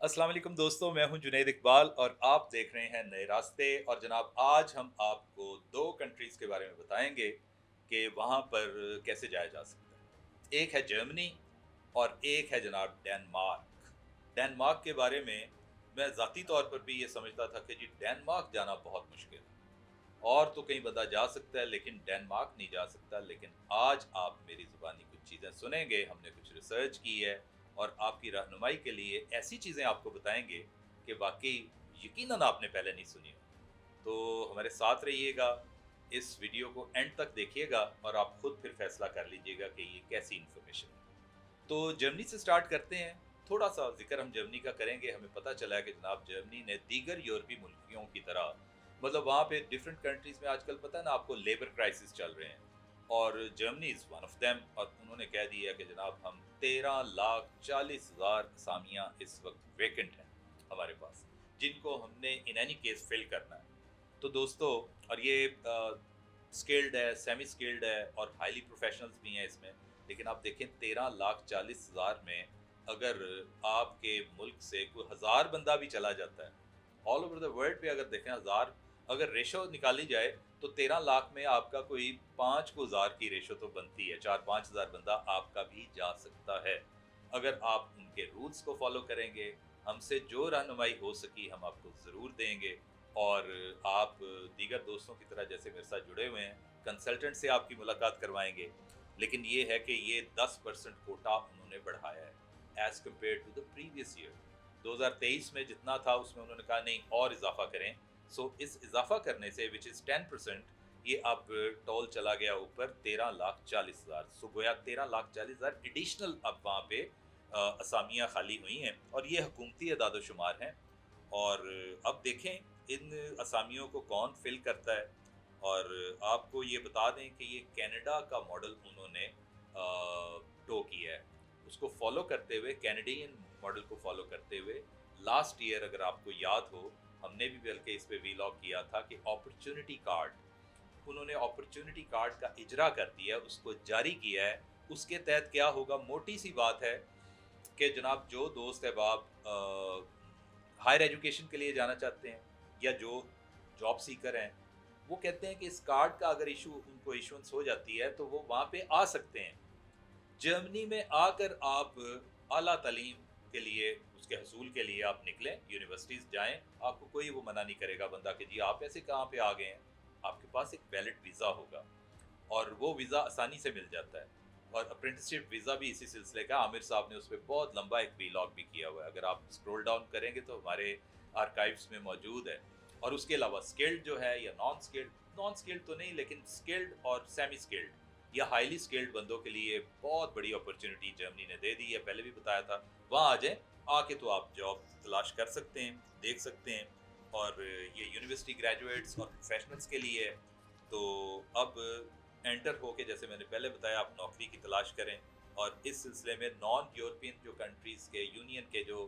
अस्सलाम वालेकुम दोस्तों, मैं हूं जुनैद इकबाल और आप देख रहे हैं नए रास्ते। और जनाब आज हम आपको दो कंट्रीज़ के बारे में बताएंगे कि वहां पर कैसे जाया जा सकता है। एक है जर्मनी और एक है जनाब डेनमार्क। डेनमार्क के बारे में मैं ज़ाती तौर पर भी ये समझता था कि जी डेनमार्क जाना बहुत मुश्किल है, और तो कहीं बंदा जा सकता है लेकिन डेनमार्क नहीं जा सकता। लेकिन आज आप मेरी ज़ुबानी कुछ चीज़ें सुनेंगे, हमने कुछ रिसर्च की है और आपकी रहनुमाई के लिए ऐसी चीज़ें आपको बताएंगे कि वाकई यकीनन आपने पहले नहीं सुनी हो। तो हमारे साथ रहिएगा, इस वीडियो को एंड तक देखिएगा और आप खुद फिर फैसला कर लीजिएगा कि ये कैसी इन्फॉर्मेशन है। तो जर्मनी से स्टार्ट करते हैं। थोड़ा सा जिक्र हम जर्मनी का करेंगे। हमें पता चला है कि जनाब जर्मनी ने दीगर यूरोपीय मुल्कों की तरह, मतलब वहाँ पे डिफरेंट कंट्रीज में आजकल पता है ना आपको, लेबर क्राइसिस चल रहे हैं और Germany is one of them. और उन्होंने कह दिया कि जनाब हम 13,40,000 असामियाँ इस वक्त वेकेंट हैं हमारे पास, जिनको हमने इन एनी केस फिल करना है। तो दोस्तों, और ये स्किल्ड है, सेमी स्किल्ड है और हाईली प्रोफेशनल्स भी हैं इसमें। लेकिन आप देखें 13,40,000 में अगर आपके मुल्क से कोई 1,000 बंदा भी चला जाता है, ऑल ओवर द वर्ल्ड पे अगर देखें 1,000 अगर रेशो निकाली जाए, तो 13 लाख में आपका कोई 5 को 1,000 की रेशो तो बनती है। 4-5 हज़ार बंदा आपका भी जा सकता है अगर आप उनके रूल्स को फॉलो करेंगे। हमसे जो रहनुमाई हो सकी हम आपको ज़रूर देंगे। और आप दीगर दोस्तों की तरह जैसे मेरे साथ जुड़े हुए हैं, कंसल्टेंट से आपकी मुलाकात करवाएंगे। लेकिन ये है कि ये 10% कोटा उन्होंने बढ़ाया है as compared to the previous year. 2023 में जितना था उसमें उन्होंने कहा नहीं और इजाफा करें। सो इस इजाफा करने से विच इज़ 10%, ये अब टोल चला गया ऊपर 13,40,000। सो गोया 13,40,000 एडिशनल अब वहाँ पे असामियाँ खाली हुई हैं और ये हुकूमती अदाद-ओ-शुमार हैं। और अब देखें इन असामियों को कौन फिल करता है। और आपको ये बता दें कि ये कनाडा का मॉडल उन्होंने टो किया है। उसको फॉलो करते हुए, कैनेडियन मॉडल को फॉलो करते हुए, लास्ट ईयर अगर आपको याद हो, हमने भी बल्कि इस पे वीलॉग किया था कि अपॉर्चुनिटी कार्ड, उन्होंने अपॉर्चुनिटी कार्ड का इजरा कर दिया है, उसको जारी किया है। उसके तहत क्या होगा, मोटी सी बात है कि जनाब जो दोस्त अहबाब हायर एजुकेशन के लिए जाना चाहते हैं या जो जॉब सीकर हैं, वो कहते हैं कि इस कार्ड का अगर इशू उनको इशुएंस हो जाती है तो वो वहाँ पे आ सकते हैं। जर्मनी में आकर आप आला तालीम के लिए, उसके हसूल के लिए आप निकलें, यूनिवर्सिटीज़ जाएं, आपको कोई वो मना नहीं करेगा बंदा कि जी आप ऐसे कहाँ पे आ गए हैं। आपके पास एक वैलिड वीज़ा होगा और वो वीज़ा आसानी से मिल जाता है। और अप्रेंटिसशिप वीज़ा भी इसी सिलसिले का, आमिर साहब ने उस पे बहुत लंबा एक वीलॉग भी किया हुआ है, अगर आप स्क्रॉल डाउन करेंगे तो हमारे आर्काइव्स में मौजूद है। और उसके अलावा स्किल्ड जो है या नॉन स्किल्ड तो नहीं लेकिन स्किल्ड और सेमी स्किल्ड या हाईली स्किल्ड बंदों के लिए बहुत बड़ी अपॉर्चुनिटी जर्मनी ने दे दी है। पहले भी बताया था, वहाँ आ जाएं, आके तो आप जॉब तलाश कर सकते हैं, देख सकते हैं। और ये यूनिवर्सिटी ग्रेजुएट्स और प्रोफेशनल्स के लिए है। तो अब एंटर होके, जैसे मैंने पहले बताया, आप नौकरी की तलाश करें। और इस सिलसिले में नॉन यूरोपियन जो कंट्रीज़ के यूनियन के जो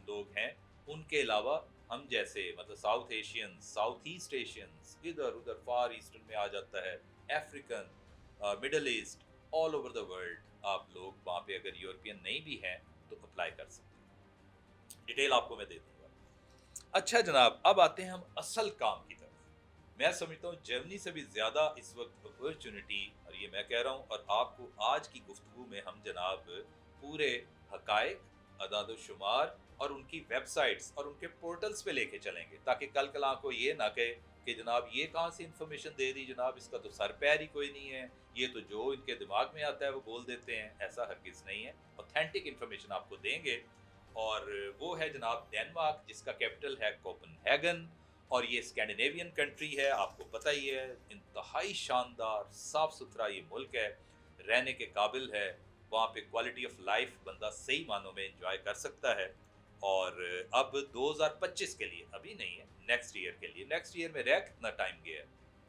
लोग हैं, उनके अलावा हम जैसे, मतलब south Asians, south east Asians, इधर उधर फार ईस्टर्न में आ जाता है, African, middle east, all over the world आप लोग वहाँ पे अगर यूरोपियन नहीं भी हैं तो अप्लाई कर सकते हैं। डिटेल आपको मैं दे दूंगा। अच्छा जनाब, अब आते हैं हम असल काम की तरफ। मैं समझता हूँ जर्मनी से भी ज़्यादा इस वक्त अपॉर्चुनिटी, और ये मैं कह रहा हूँ और आपको आज की गुफ्तगू में हम जनाब पूरे हकायक, अदाद-ओ-शुमार और उनकी वेबसाइट्स और उनके पोर्टल्स पे लेके चलेंगे, ताकि कल कल को ये ना कहे कि जनाब ये कहाँ से इंफॉर्मेशन दे दी जनाब, इसका तो सर पैर ही कोई नहीं है, ये तो जो इनके दिमाग में आता है वो बोल देते हैं। ऐसा हरगिज़ नहीं है, ऑथेंटिक इंफॉर्मेशन आपको देंगे। और वो है जनाब डेनमार्क, जिसका कैपिटल है कोपेनहेगन। और ये स्कैंडिनेवियन कंट्री है, आपको पता ही है, इंतहाई शानदार साफ सुथरा ये मुल्क है, रहने के काबिल है। वहाँ पे क्वालिटी ऑफ लाइफ बंदा सही मानों में एंजॉय कर सकता है। और अब 2025 के लिए, अभी नहीं है, नेक्स्ट ईयर के लिए, नेक्स्ट ईयर में रह कितना टाइम गया है।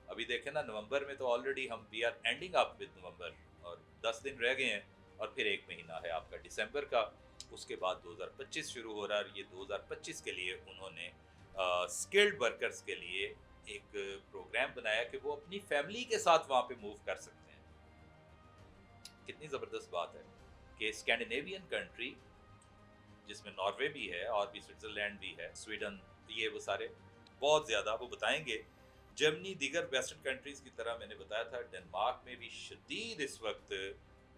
अभी देखें ना, नवंबर में तो ऑलरेडी हम we are ending up with November, और 10 दिन रह गए हैं और फिर एक महीना है आपका दिसंबर का। उसके बाद 2025 शुरू हो रहा है। और ये 2025 के लिए उन्होंने स्किल्ड वर्कर्स के लिए एक प्रोग्राम बनाया कि वो अपनी फैमिली के साथ वहाँ पे मूव कर सकते हैं। कितनी ज़बरदस्त बात है कि स्कैंडिनेवियन कंट्री जिसमें नॉर्वे भी है और भी स्विट्ज़रलैंड भी है, स्वीडन, ये वो सारे बहुत ज़्यादा वो बताएंगे। जर्मनी दीगर वेस्टर्न कंट्रीज़ की तरह मैंने बताया था, डेनमार्क में भी शदीद इस वक्त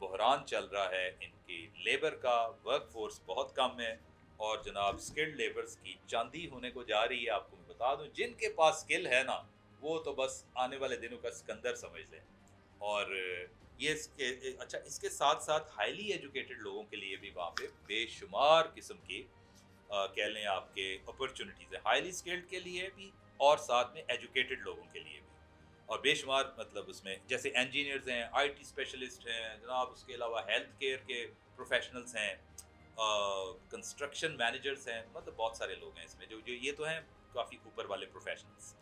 बहरान चल रहा है। इनकी लेबर का वर्क फोर्स बहुत कम है और जनाब स्किल्ड लेबर्स की चांदी होने को जा रही है। आपको मैं बता दूं, जिनके पास स्किल है ना, वो तो बस आने वाले दिनों का सिकंदर समझ लें। और ये इसके अच्छा, इसके साथ साथ हाईली एजुकेटेड लोगों के लिए भी वहाँ पे बेशुमार किस्म की कह लें आपके अपॉर्चुनिटीज़ है, हाईली स्किल्ड के लिए भी और साथ में एजुकेटेड लोगों के लिए भी। और बेशुमार मतलब उसमें जैसे इंजीनियर्स हैं, आईटी स्पेशलिस्ट हैं जनाब, उसके अलावा हेल्थ केयर के प्रोफेशनल्स हैं, कंस्ट्रक्शन मैनेजर्स हैं, मतलब बहुत सारे लोग हैं इसमें जो जो ये तो हैं काफ़ी ऊपर वाले प्रोफेशनल्स।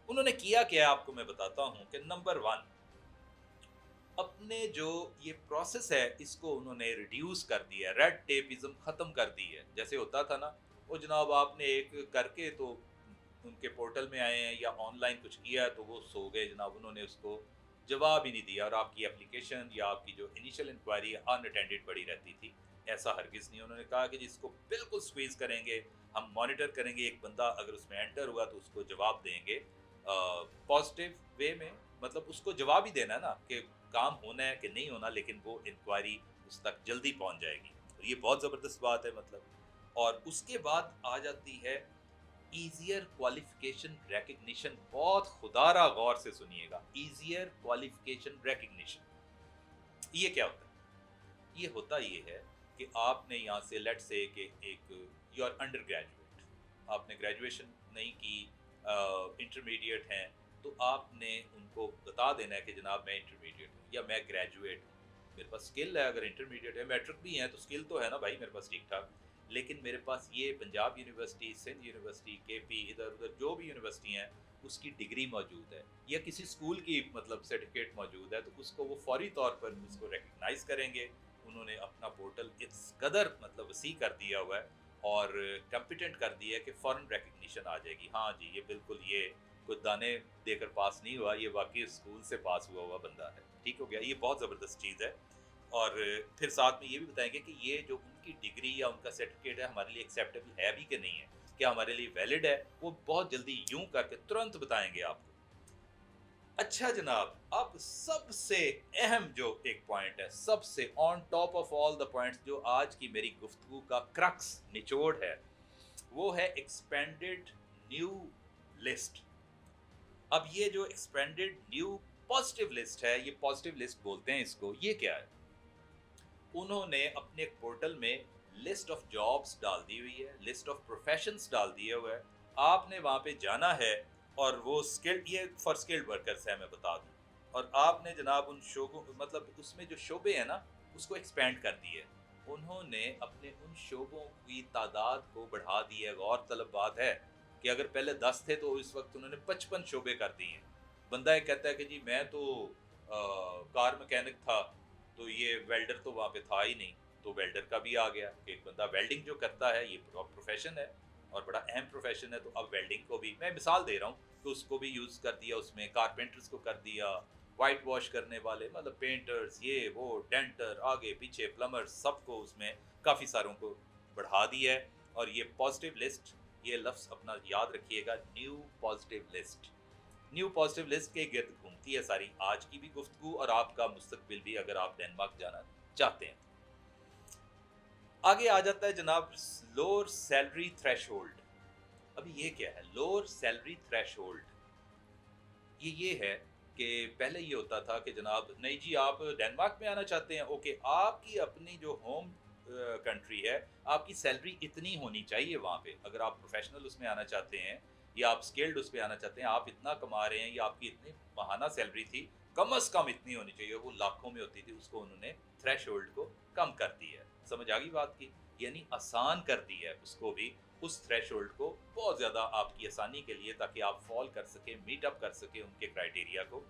उन्होंने किया क्या आपको मैं बताता हूँ कि नंबर वन, अपने जो ये प्रोसेस है इसको उन्होंने रिड्यूस कर दिया है, रेड टेपिज्म ख़त्म कर दी है। जैसे होता था ना, वो जनाब आपने एक करके तो उनके पोर्टल में आए हैं या ऑनलाइन कुछ किया है तो वो सो गए जनाब, उन्होंने उसको जवाब ही नहीं दिया और आपकी एप्लीकेशन या आपकी जो इनिशियल इंक्वायरी अनअटेंडेड पड़ी रहती थी। ऐसा हरगिज़ नहीं, उन्होंने कहा कि जिसको बिल्कुल स्क्वीज करेंगे, हम मॉनिटर करेंगे, एक बंदा अगर उसमें एंटर हुआ तो उसको जवाब देंगे पॉजिटिव वे में, मतलब उसको जवाब ही देना है ना कि काम होना है कि नहीं होना, लेकिन वो इंक्वायरी उस तक जल्दी पहुंच जाएगी। और ये बहुत ज़बरदस्त बात है मतलब। और उसके बाद आ जाती है ईजियर क्वालिफिकेशन रिकग्निशन। बहुत खुदारा गौर से सुनिएगा, ईजियर क्वालिफिकेशन रिकग्निशन ये क्या होता है? ये होता ये है कि आपने यहाँ से लेट से कि एक यू आर अंडर ग्रेजुएट, आपने ग्रेजुएशन नहीं की, इंटरमीडिएट हैं, तो आपने उनको बता देना है कि जनाब मैं इंटरमीडिएट हूँ या मैं ग्रेजुएट हूँ, मेरे पास स्किल है। अगर इंटरमीडिएट है, मैट्रिक भी है, तो स्किल तो है ना भाई मेरे पास ठीक ठाक, लेकिन मेरे पास ये Punjab university, Sindh university, KP, इधर उधर जो भी यूनिवर्सिटी हैं उसकी डिग्री मौजूद है या किसी स्कूल की मतलब सर्टिफिकेट मौजूद है, तो उसको वो फौरी तौर पर उसको रिकग्नाइज करेंगे। उन्होंने अपना पोर्टल इस कदर मतलब वसी कर दिया हुआ है और कॉम्पिटेंट कर दिया है कि फ़ौरन रिकग्निशन आ जाएगी। हाँ जी, ये बिल्कुल, ये कुछ दाने देकर पास नहीं हुआ, ये वाकई स्कूल से पास हुआ हुआ बंदा है, ठीक हो गया। ये बहुत ज़बरदस्त चीज़ है। और फिर साथ में ये भी बताएंगे कि ये जो उनकी डिग्री या उनका सर्टिफिकेट है हमारे लिए एक्सेप्टेबल है भी कि नहीं है, क्या हमारे लिए वैलिड है, वो बहुत जल्दी यूं करके तुरंत बताएंगे आपको। अच्छा जनाब, अब सबसे अहम जो एक पॉइंट है, सबसे on top of all the points, जो आज की मेरी गुफ्तगू का क्रक्स निचोड़ है, वो है एक्सपेंडेड न्यू लिस्ट। अब ये जो एक्सपेंडेड न्यू पॉजिटिव लिस्ट है, ये पॉजिटिव लिस्ट बोलते हैं इसको, ये क्या है? उन्होंने अपने पोर्टल में लिस्ट ऑफ जॉब्स डाल दी हुई है, लिस्ट ऑफ प्रोफेशंस डाल दिए हुए है। आपने वहाँ पे जाना है और वो स्किल्ड, ये फॉर स्किल्ड वर्कर्स है मैं बता दूँ, और आपने जनाब उन शोबों मतलब उसमें जो शोबे हैं ना उसको एक्सपेंड कर दी है। उन्होंने अपने उन शोबों की तादाद को बढ़ा दी है। गौरतलब बात है कि अगर पहले 10 थे तो इस वक्त उन्होंने 55 शोबे कर दिए हैं। बंदा ये कहता है कि जी मैं तो कार मैकेनिक था, तो ये वेल्डर तो वहाँ पे था ही नहीं, तो वेल्डर का भी आ गया कि एक बंदा वेल्डिंग जो करता है, ये प्रोफेशन है और बड़ा अहम प्रोफेशन है, तो अब वेल्डिंग को भी मैं मिसाल दे रहा हूँ कि उसको भी यूज़ कर दिया, उसमें कारपेंटर्स को कर दिया, वाइट वॉश करने वाले मतलब पेंटर्स, ये वो डेंटर, आगे पीछे प्लम्बर्स, सबको उसमें काफ़ी सारों को बढ़ा दिया है। और ये पॉजिटिव लिस्ट, ये लफ्ज़ अपना याद रखिएगा, new positive list. New positive list के गिर्द घूमती है सारी आज की भी गुफ्तगू और आपका मुस्तकबिल भी, अगर आप डेनमार्क जाना चाहते हैं। आगे आ जाता है जनाब लोअर सैलरी थ्रेशोल्ड। अभी ये क्या है लोअर सैलरी थ्रेशोल्ड? ये है कि पहले ये होता था कि जनाब नहीं जी आप डेनमार्क में आना चाहते हैं, ओके, आपकी अपनी जो होम कंट्री है, आपकी सैलरी इतनी होनी चाहिए वहाँ पे, अगर आप प्रोफेशनल उसमें आना चाहते हैं या आप स्किल्ड उस पे आना चाहते हैं, आप इतना कमा रहे हैं या आपकी इतनी माहाना सैलरी थी, कम से कम इतनी होनी चाहिए, वो लाखों में होती थी, उसको उन्होंने थ्रेशोल्ड को कम कर दी है। समझ आ गई बात की? यानी आसान कर दी है उसको भी, उस थ्रेशोल्ड को बहुत ज़्यादा आपकी आसानी के लिए, ताकि आप फॉल कर सकें, मीट अप कर सकें उनके क्राइटेरिया को।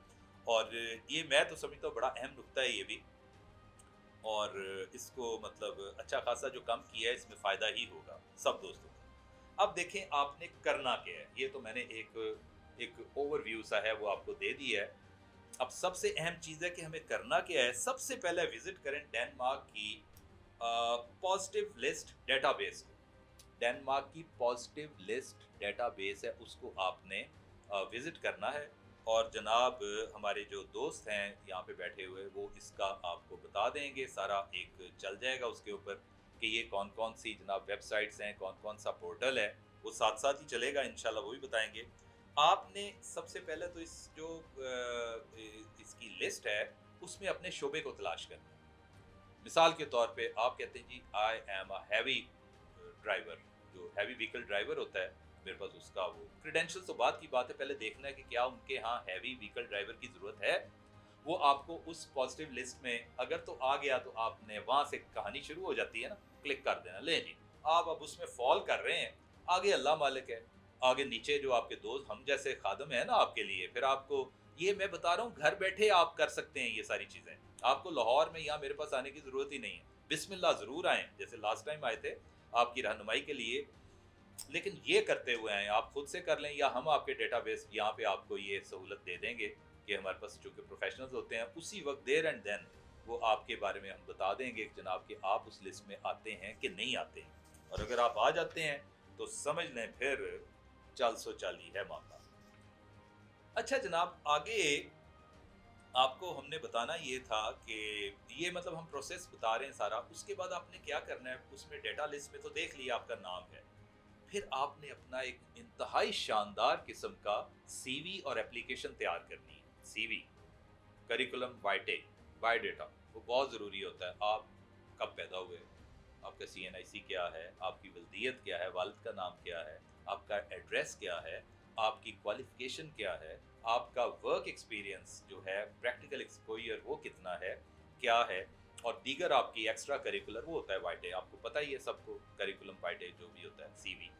और ये मैं तो समझता हूँ बड़ा अहम नुक्ता है ये भी, और इसको मतलब अच्छा खासा जो कम किया है इसमें फ़ायदा ही होगा सब दोस्तों को। अब देखें आपने करना क्या है, ये तो मैंने एक ओवरव्यू सा है वो आपको दे दिया है। अब सबसे अहम चीज़ है कि हमें करना क्या है। सबसे पहले विजिट करें डेनमार्क की पॉजिटिव लिस्ट डेटाबेस को, डेनमार्क की पॉजिटिव लिस्ट डेटाबेस है, उसको आपने विजिट करना है। और जनाब हमारे जो दोस्त हैं यहाँ पे बैठे हुए, वो इसका आपको बता देंगे, सारा एक चल जाएगा उसके ऊपर कि ये कौन कौन सी जनाब वेबसाइट्स हैं, कौन कौन सा पोर्टल है, वो साथ साथ ही चलेगा इंशाल्लाह, वो भी बताएंगे। आपने सबसे पहले तो इस जो इसकी लिस्ट है उसमें अपने शोबे को तलाश करना है। मिसाल के तौर पे आप कहते हैं जी I am a heavy driver, जो हैवी व्हीकल ड्राइवर होता है मेरे पास, उसका वो क्रेडेंशियल्स तो बात की बात है, पहले देखना है कि क्या उनके यहाँ हैवी व्हीकल ड्राइवर की ज़रूरत है। वो आपको उस पॉजिटिव लिस्ट में अगर तो आ गया तो आपने वहाँ से कहानी शुरू हो जाती है ना, क्लिक कर देना, ले जी आप अब उसमें फॉल कर रहे हैं, आगे अल्लाह मालिक है। आगे नीचे जो आपके दोस्त हम जैसे खादम है ना आपके लिए, फिर आपको ये मैं बता रहा हूँ घर बैठे आप कर सकते हैं ये सारी चीज़ें। आपको लाहौर में यहाँ मेरे पास आने की ज़रूरत ही नहीं है, बिस्मिल्लाह ज़रूर आएँ, जैसे लास्ट टाइम आए थे आपकी रहनुमाई के लिए, लेकिन ये करते हुए आएँ, आप खुद से कर लें या हम आपके डेटाबेस यहाँ पे आपको ये सहूलत दे देंगे कि हमारे पास चूँकि प्रोफेशनल्स होते हैं, उसी वक्त देयर एंड देन वो आपके बारे में हम बता देंगे कि जनाब कि आप उस लिस्ट में आते हैं कि नहीं आते हैं। और अगर आप आ जाते हैं तो समझ लें फिर चाल सो चाली है मामला। अच्छा जनाब, आगे आपको हमने बताना ये था कि ये मतलब हम प्रोसेस बता रहे हैं सारा, उसके बाद आपने क्या करना है, उसमें डेटा लिस्ट में तो देख लिया आपका नाम है, फिर आपने अपना एक इंतहाई शानदार किस्म का सीवी और एप्लीकेशन तैयार करनी है। सीवी, करिकुलम वाइटे, बायोडेटा, वो बहुत ज़रूरी होता है। आप कब पैदा हुए, आपका CNIC क्या है, आपकी वल्दियत क्या है, वालिद का नाम क्या है, आपका एड्रेस क्या है, आपकी क्वालिफिकेशन क्या है, आपका वर्क एक्सपीरियंस जो है, प्रैक्टिकल एक्सपोजर वो कितना है, क्या है, और दीगर आपकी एक्स्ट्रा करिकुलर वो होता है वाइटे, आपको पता ही है सबको, करिकुलम वाइटे जो भी होता है सीवी,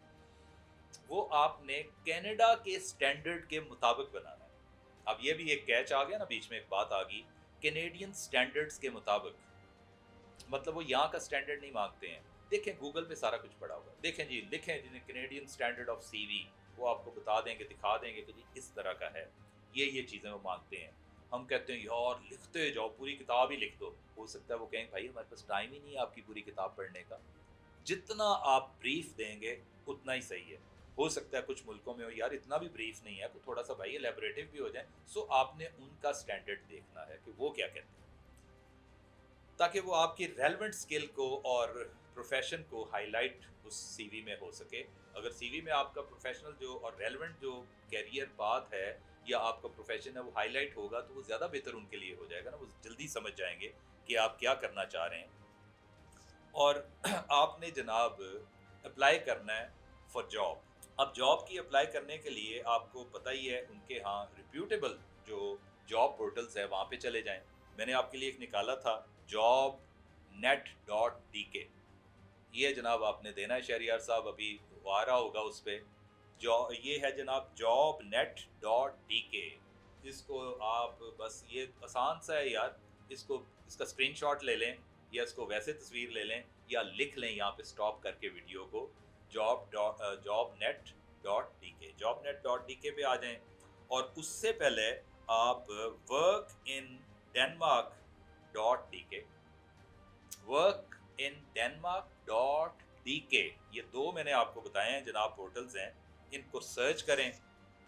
वो आपने कनाडा के स्टैंडर्ड के मुताबिक बनाना है। अब ये भी एक कैच आ गया ना, बीच में एक बात आ गई, कैनेडियन स्टैंडर्ड्स के मुताबिक, मतलब वो यहाँ का स्टैंडर्ड नहीं मांगते हैं। देखें गूगल पे सारा कुछ पड़ा हुआ है, देखें जी, लिखें जिन्हें कैनेडियन स्टैंडर्ड ऑफ सीवी, वो आपको बता देंगे, दिखा देंगे कि जी इस तरह का है, ये चीज़ें वो मांगते हैं। हम कहते हैं यार लिखते जाओ, पूरी किताब ही लिख दो, हो सकता है वो कहें भाई हमारे पास टाइम ही नहीं है आपकी पूरी किताब पढ़ने का। जितना आप ब्रीफ देंगे उतना ही सही है। हो सकता है कुछ मुल्कों में हो यार इतना भी ब्रीफ नहीं है, तो थोड़ा सा भाई एलेबोरेटिव भी हो जाए। सो आपने उनका स्टैंडर्ड देखना है कि वो क्या कहते हैं, ताकि वो आपकी रेलेवेंट स्किल को और प्रोफेशन को हाईलाइट उस सीवी में हो सके। अगर सीवी में आपका प्रोफेशनल जो और रेलेवेंट जो कैरियर पाथ है या आपका प्रोफेशन है वो हाईलाइट होगा, तो वो ज़्यादा बेहतर उनके लिए हो जाएगा ना, वो जल्दी समझ जाएंगे कि आप क्या करना चाह रहे हैं। और आपने जनाब अप्लाई करना है फॉर जॉब। अब जॉब की अप्लाई करने के लिए आपको पता ही है, उनके यहाँ रिप्यूटेबल जो जॉब पोर्टल्स है वहाँ पे चले जाएं। मैंने आपके लिए एक निकाला था, jobnet.dk, ये जनाब आपने देना है शहरियार साहब, अभी वो आ रहा होगा उस पर। ये है जनाब jobnet.dk, इसको आप बस, ये आसान सा है यार, इसका स्क्रीनशॉट ले लें या इसको वैसे तस्वीर ले लें या लिख लें यहाँ पे स्टॉप करके वीडियो को, jobnet.dk पे आ जाएं। और उससे पहले आप workindenmark.dk, workindenmark.dk, ये दो मैंने आपको बताए हैं जनाब पोर्टल्स हैं, इनको सर्च करें,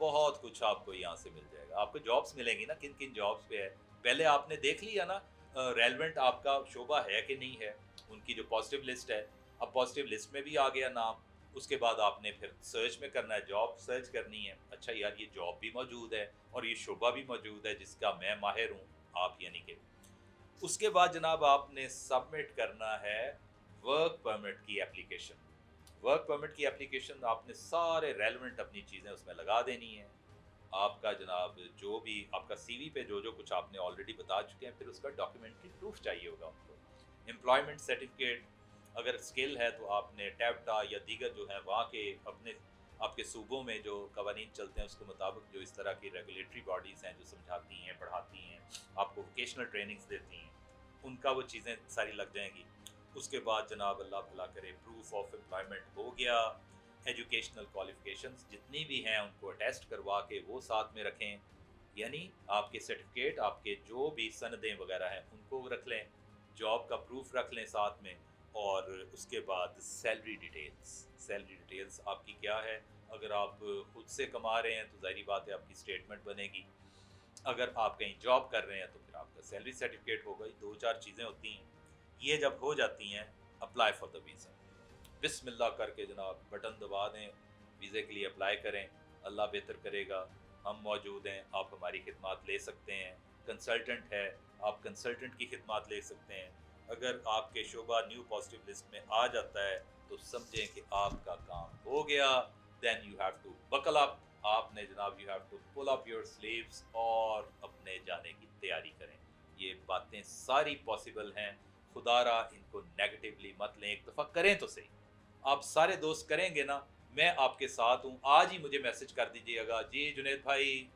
बहुत कुछ आपको यहाँ से मिल जाएगा। आपको जॉब्स मिलेंगी ना, किन किन जॉब्स पे है, पहले आपने देख लिया ना रेलेवेंट आपका शोबा है कि नहीं है, उनकी जो पॉजिटिव लिस्ट है। अब पॉजिटिव लिस्ट में भी आ गया नाम, उसके बाद आपने फिर सर्च में करना है, जॉब सर्च करनी है, अच्छा यार ये जॉब भी मौजूद है और ये शोबा भी मौजूद है जिसका मैं माहिर हूँ, आप यानी कि। उसके बाद जनाब आपने सबमिट करना है वर्क परमिट की एप्लीकेशन। वर्क परमिट की एप्लीकेशन आपने सारे रेलेवेंट अपनी चीज़ें उसमें लगा देनी है। आपका जनाब जो भी आपका सीवी पे जो जो कुछ आपने ऑलरेडी बता चुके हैं, फिर उसका डॉक्यूमेंट्री प्रूफ चाहिए होगा उनको। एम्प्लॉयमेंट सर्टिफिकेट, अगर स्किल है तो आपने टैबटा या दीगर जो है वहाँ के अपने आपके सूबों में जो कवानीन चलते हैं उसके मुताबिक, जो इस तरह की रेगुलेटरी बॉडीज़ हैं जो समझाती हैं, पढ़ाती हैं, आपको वोकेशनल ट्रेनिंग्स देती हैं, उनका वो चीज़ें सारी लग जाएंगी। उसके बाद जनाब अल्लाह भला करे प्रूफ ऑफ एम्प्लॉयमेंट हो गया। एजुकेशनल क्वालिफिकेशंस जितनी भी हैं उनको अटेस्ट करवा के वो साथ में रखें, यानी आपके सर्टिफिकेट, आपके जो भी सनदें वगैरह हैं उनको रख लें, जॉब का प्रूफ रख लें साथ में। اور اس کے بعد سیلری ڈیٹیلز آپ کی کیا ہے. اگر آپ خود سے کما رہے ہیں تو ظاہری بات ہے آپ کی اسٹیٹمنٹ بنے گی. اگر آپ کہیں جاب کر رہے ہیں تو پھر آپ کا سیلری سرٹیفکیٹ ہوگا. یہ 2-4 چیزیں ہوتی ہیں. یہ جب ہو جاتی ہیں اپلائی فار دا ویزا. بسم اللہ کر کے جناب بٹن دبا دیں, ویزے کے لیے اپلائی کریں. اللہ بہتر کرے گا. ہم موجود ہیں, آپ ہماری خدمات لے سکتے ہیں. کنسلٹنٹ ہے, آپ کنسلٹنٹ کی خدمات لے سکتے ہیں. اگر آپ کے شعبہ نیو پازیٹیو لسٹ میں آ جاتا ہے تو سمجھیں کہ آپ کا کام ہو گیا. دین یو ہیو ٹو بکل اپ. آپ نے جناب you have to pull up your sleeves اور اپنے جانے کی تیاری کریں. یہ باتیں ساری پاسبل ہیں. خدا را ان کو نیگیٹیولی مت لیں, ایک دفعہ کریں تو صحیح. آپ سارے دوست کریں گے نا, میں آپ کے ساتھ ہوں. آج ہی مجھے میسج کر دیجیے گا, جی جنید بھائی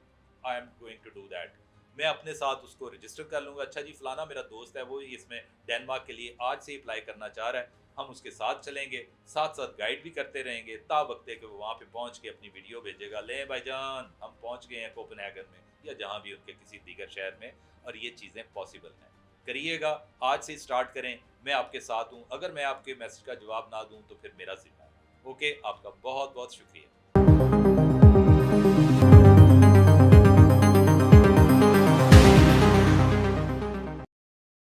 I'm going to do that. میں اپنے ساتھ اس کو رجسٹر کر لوں گا. اچھا جی فلانا میرا دوست ہے, وہ اس میں ڈینمارک کے لیے آج سے ہی اپلائی کرنا چاہ رہا ہے. ہم اس کے ساتھ چلیں گے, ساتھ ساتھ گائیڈ بھی کرتے رہیں گے تا وقتے کہ وہ وہاں پہ پہنچ کے اپنی ویڈیو بھیجے گا, لیں بھائی جان ہم پہنچ گئے ہیں کوپن ہیگن میں, یا جہاں بھی ان کے کسی دیگر شہر میں. اور یہ چیزیں پاسبل ہیں. کریے گا, آج سے اسٹارٹ کریں. میں آپ کے ساتھ ہوں. اگر میں آپ کے میسج کا جواب نہ دوں تو پھر میرا ذمہ ہے. اوکے, آپ کا بہت بہت شکریہ.